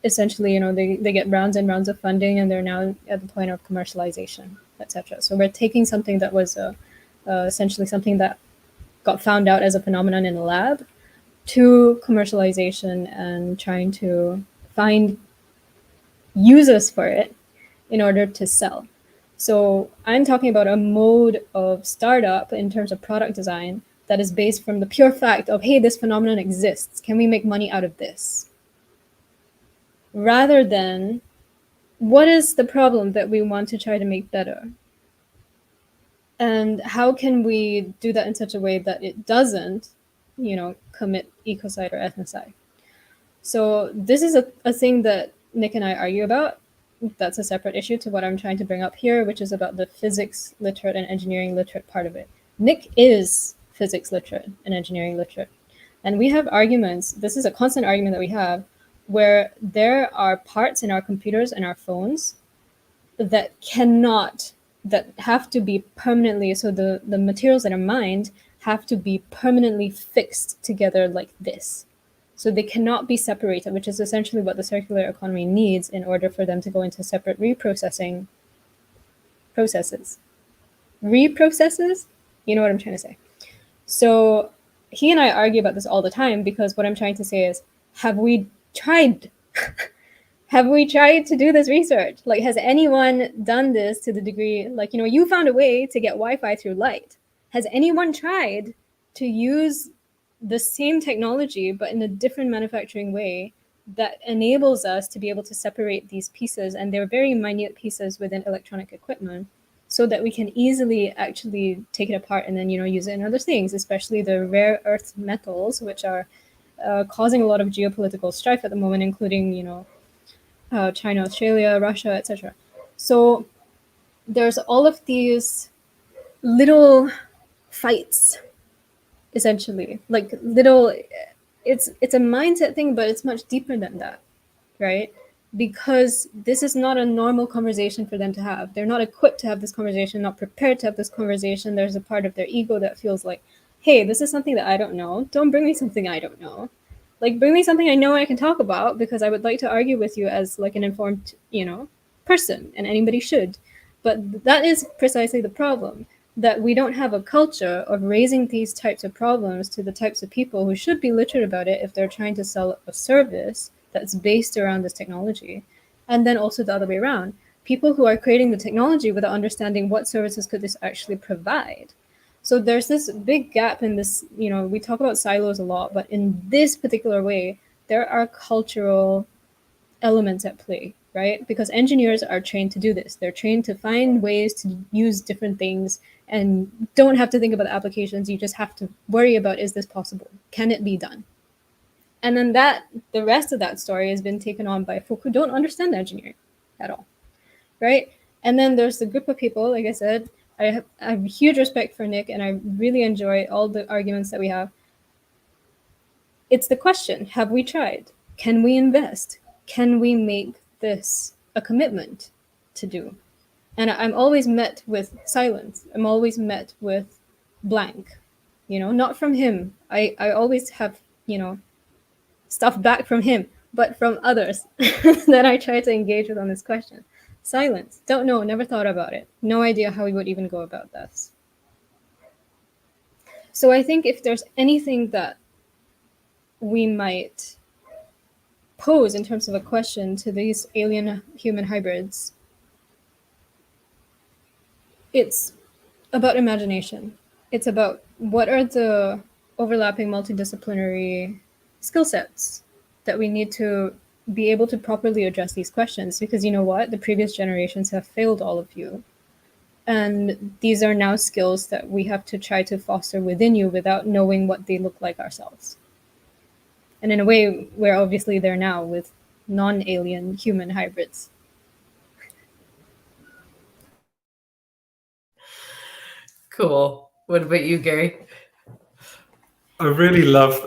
essentially, they get rounds and rounds of funding, and they're now at the point of commercialization, etc. So we're taking something that was essentially something that got found out as a phenomenon in a lab to commercialization and trying to find users for it in order to sell. So I'm talking about a mode of startup in terms of product design that is based from the pure fact of, hey, this phenomenon exists. Can we make money out of this? Rather than, what is the problem that we want to try to make better? And how can we do that in such a way that it doesn't, commit ecocide or ethnocide? So this is a thing that Nick and I argue about. That's a separate issue to what I'm trying to bring up here, which is about the physics literate and engineering literate part of it. Nick is physics literate and engineering literate. And we have arguments, this is a constant argument that we have, where there are parts in our computers and our phones that have to be permanently, so the materials that are mined have to be permanently fixed together like this. So they cannot be separated, which is essentially what the circular economy needs in order for them to go into separate reprocessing processes. Reprocesses? You know what I'm trying to say. So he and I argue about this all the time because what I'm trying to say is, have we tried? Have we tried to do this research? Like, has anyone done this to the degree, like, you found a way to get Wi-Fi through light. Has anyone tried to use the same technology, but in a different manufacturing way that enables us to be able to separate these pieces, and they're very minute pieces within electronic equipment, so that we can easily actually take it apart and then, use it in other things, especially the rare earth metals, which are causing a lot of geopolitical strife at the moment, including, China, Australia, Russia, etc. So there's all of these little fights, essentially, like little, it's a mindset thing, but it's much deeper than that, right? because this is not a normal conversation for them to have. They're not equipped to have this conversation, not prepared to have this conversation. There's a part of their ego that feels like, hey, this is something that I don't know. Don't bring me something I don't know. Like, bring me something I know I can talk about, because I would like to argue with you as like an informed, person, and anybody should. But that is precisely the problem, that we don't have a culture of raising these types of problems to the types of people who should be literate about it if they're trying to sell a service that's based around this technology. And then also the other way around, people who are creating the technology without understanding what services could this actually provide. So there's this big gap in this, we talk about silos a lot, but in this particular way, there are cultural elements at play, right? Because engineers are trained to do this. They're trained to find ways to use different things and don't have to think about the applications. You just have to worry about, is this possible? Can it be done? And then the rest of that story has been taken on by folk who don't understand engineering at all, right? And then there's the group of people, like I said, I have huge respect for Nick, and I really enjoy all the arguments that we have. It's the question, have we tried? Can we invest? Can we make this a commitment to do? And I'm always met with silence. I'm always met with blank, not from him. I always have, stuff back from him, but from others that I try to engage with on this question. Silence. Don't know. Never thought about it. No idea how we would even go about this. So I think if there's anything that we might pose in terms of a question to these alien human hybrids, it's about imagination. It's about what are the overlapping multidisciplinary skill sets that we need to be able to properly address these questions, because you know what? The previous generations have failed all of you. And these are now skills that we have to try to foster within you without knowing what they look like ourselves. And in a way, we're obviously there now with non-alien human hybrids. Cool. What about you, Garry? I really love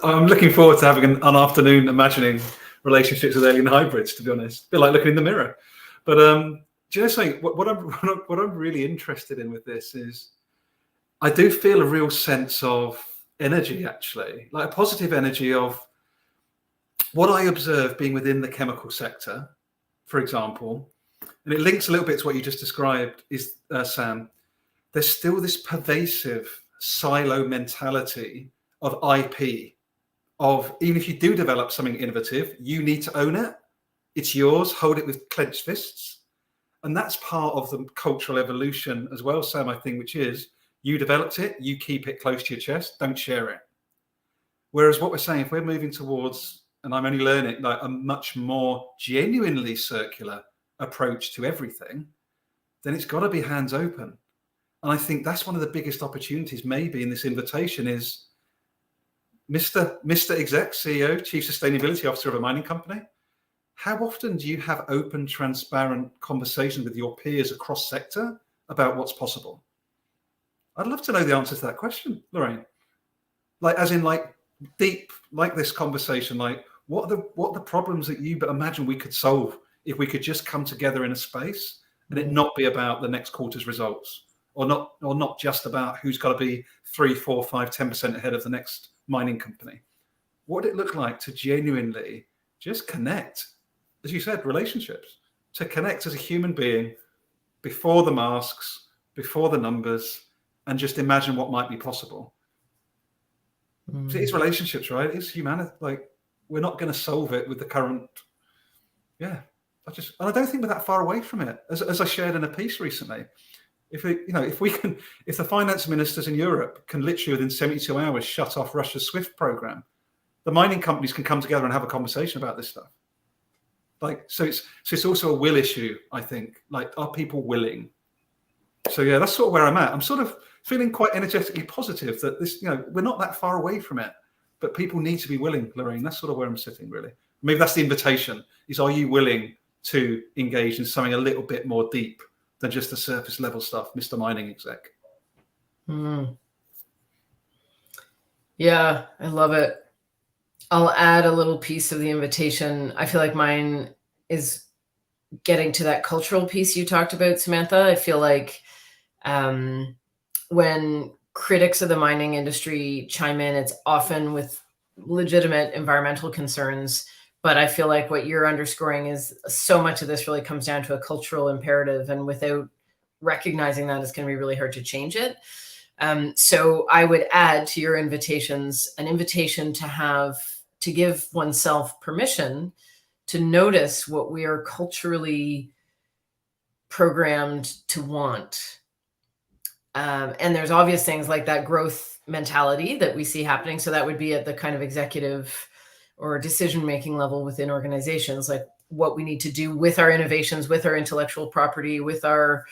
I'm looking forward to having an afternoon imagining relationships with alien hybrids, to be honest. A bit like looking in the mirror. But do you know something? What I'm really interested in with this is I do feel a real sense of energy, actually, like a positive energy of what I observe being within the chemical sector, for example. And it links a little bit to what you just described, is Sam. There's still this pervasive silo mentality of IP, of even if you do develop something innovative, you need to own it. It's yours, hold it with clenched fists. And that's part of the cultural evolution as well, Sam, I think, which is you developed it, you keep it close to your chest, don't share it. Whereas what we're saying, if we're moving towards, and I'm only learning, like a much more genuinely circular approach to everything, then it's got to be hands open. And I think that's one of the biggest opportunities maybe in this invitation is Mr. Exec, CEO, Chief Sustainability Officer of a mining company. How often do you have open, transparent conversations with your peers across sector about what's possible? I'd love to know the answer to that question, Lorraine. Like, as in, like, deep, like this conversation, like, what are the problems that you imagine we could solve if we could just come together in a space and it not be about the next quarter's results, or not just about who's got to be 3, 4, 5, 10% ahead of the next mining company. What would it look like to genuinely just connect, as you said, relationships, to connect as a human being before the masks, before the numbers, and just imagine what might be possible. So it's relationships, right? It's humanity. Like, we're not going to solve it with the current. Yeah, and I don't think we're that far away from it. As I shared in a piece recently, if the finance ministers in Europe can literally within 72 hours shut off Russia's SWIFT program, the mining companies can come together and have a conversation about this stuff. Like, so it's also a will issue, I think. Like, are people willing? So yeah, that's sort of where I'm at. I'm sort of feeling quite energetically positive that this, we're not that far away from it, but people need to be willing, Lorraine. That's sort of where I'm sitting, really. Maybe that's the invitation, is are you willing to engage in something a little bit more deep than just the surface level stuff, Mr. Mining Exec? Yeah, I love it. I'll add a little piece of the invitation. I feel like mine is getting to that cultural piece you talked about, Samantha. I feel like when critics of the mining industry chime in, it's often with legitimate environmental concerns. But I feel like what you're underscoring is so much of this really comes down to a cultural imperative. And without recognizing that, it's going to be really hard to change it. So I would add to your invitations an invitation to give oneself permission to notice what we are culturally programmed to want. And there's obvious things like that growth mentality that we see happening. So that would be at the kind of executive or decision-making level within organizations, like what we need to do with our innovations, with our intellectual property, with our,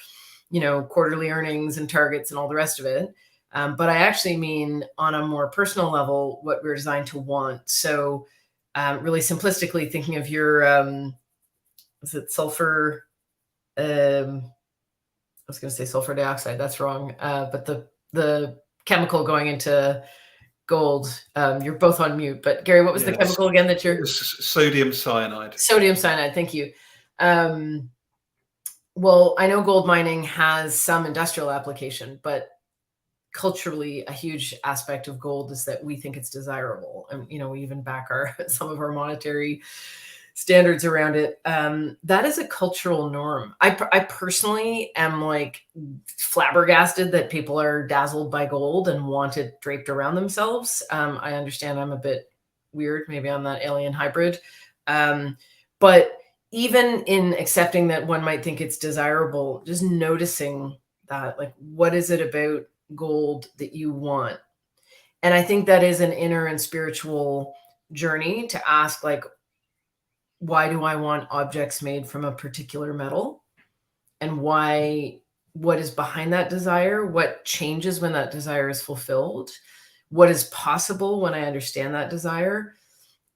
quarterly earnings and targets and all the rest of it. But I actually mean on a more personal level, what we're designed to want. So really simplistically thinking of your, is it sulfur? I was going to say sulfur dioxide. That's wrong. But the chemical going into gold. You're both on mute. But Garry, what was the chemical again that you're? Sodium cyanide. Sodium cyanide. Thank you. Well, I know gold mining has some industrial application, but culturally, a huge aspect of gold is that we think it's desirable, and we even back some of our monetary standards around it. That is a cultural norm. I personally am like flabbergasted that people are dazzled by gold and want it draped around themselves. I understand I'm a bit weird. Maybe I'm that alien hybrid. But even in accepting that one might think it's desirable, just noticing that, like, what is it about gold that you want? And I think that is an inner and spiritual journey to ask, like, why do I want objects made from a particular metal? And what is behind that desire? What changes when that desire is fulfilled? What is possible when I understand that desire?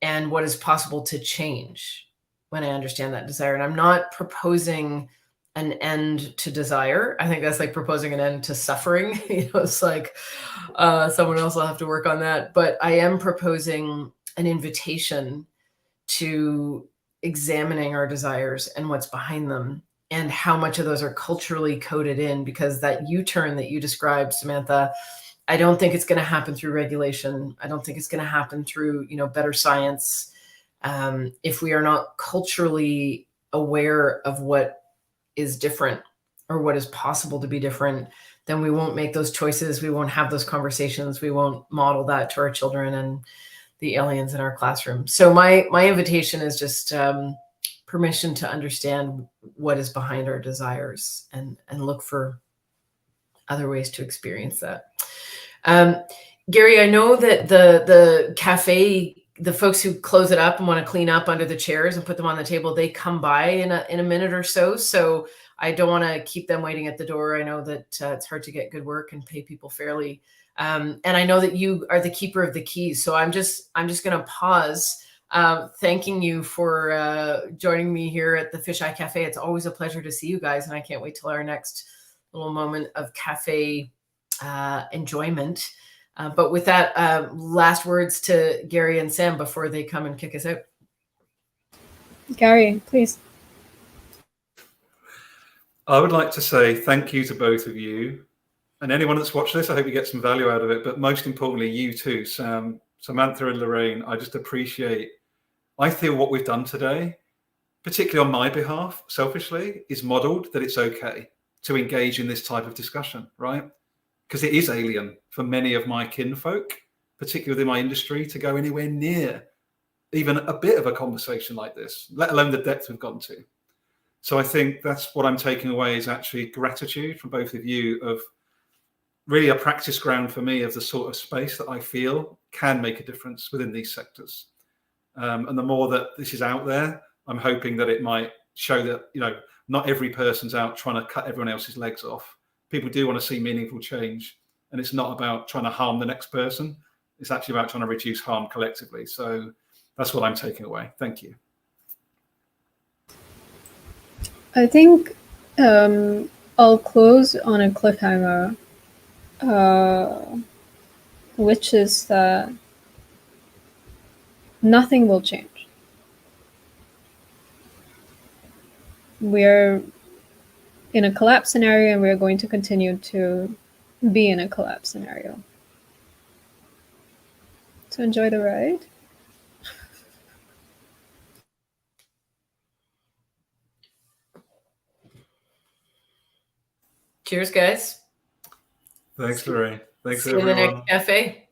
And what is possible to change when I understand that desire? And I'm not proposing an end to desire. I think that's like proposing an end to suffering. It's like someone else will have to work on that. But I am proposing an invitation to examining our desires and what's behind them and how much of those are culturally coded in, because that U-turn that you described, Samantha, I don't think it's going to happen through regulation. I don't think it's going to happen through, better science. If we are not culturally aware of what is different or what is possible to be different, then we won't make those choices. We won't have those conversations. We won't model that to our children and the aliens in our classroom. So my invitation is just permission to understand what is behind our desires and look for other ways to experience that. Garry, I know that the cafe, the folks who close it up and want to clean up under the chairs and put them on the table, they come by in a minute or so. So I don't want to keep them waiting at the door. I know that it's hard to get good work and pay people fairly. And I know that you are the keeper of the keys. So I'm just going to pause, thanking you for joining me here at the Fisheye Cafe. It's always a pleasure to see you guys, and I can't wait till our next little moment of cafe enjoyment. But with that, last words to Garry and Sam before they come and kick us out. Garry, please. I would like to say thank you to both of you. And anyone that's watched this, I hope you get some value out of it. But most importantly, you too, Sam, Samantha and Lorraine. I just appreciate, I feel what we've done today, particularly on my behalf, selfishly, is modeled that it's okay to engage in this type of discussion, right? Because it is alien for many of my kinfolk, particularly within my industry, to go anywhere near even a bit of a conversation like this, let alone the depth we've gotten to. So I think that's what I'm taking away, is actually gratitude from both of you, of really a practice ground for me of the sort of space that I feel can make a difference within these sectors. And the more that this is out there, I'm hoping that it might show that, not every person's out trying to cut everyone else's legs off. People do want to see meaningful change, and it's not about trying to harm the next person. It's actually about trying to reduce harm collectively. So that's what I'm taking away. Thank you. I think I'll close on a cliffhanger, which is that nothing will change. We're in a collapse scenario, and we're going to continue to be in a collapse scenario. So enjoy the ride. Cheers, guys. Thanks, Lorraine. Thanks, See you in the next everyone. cafe.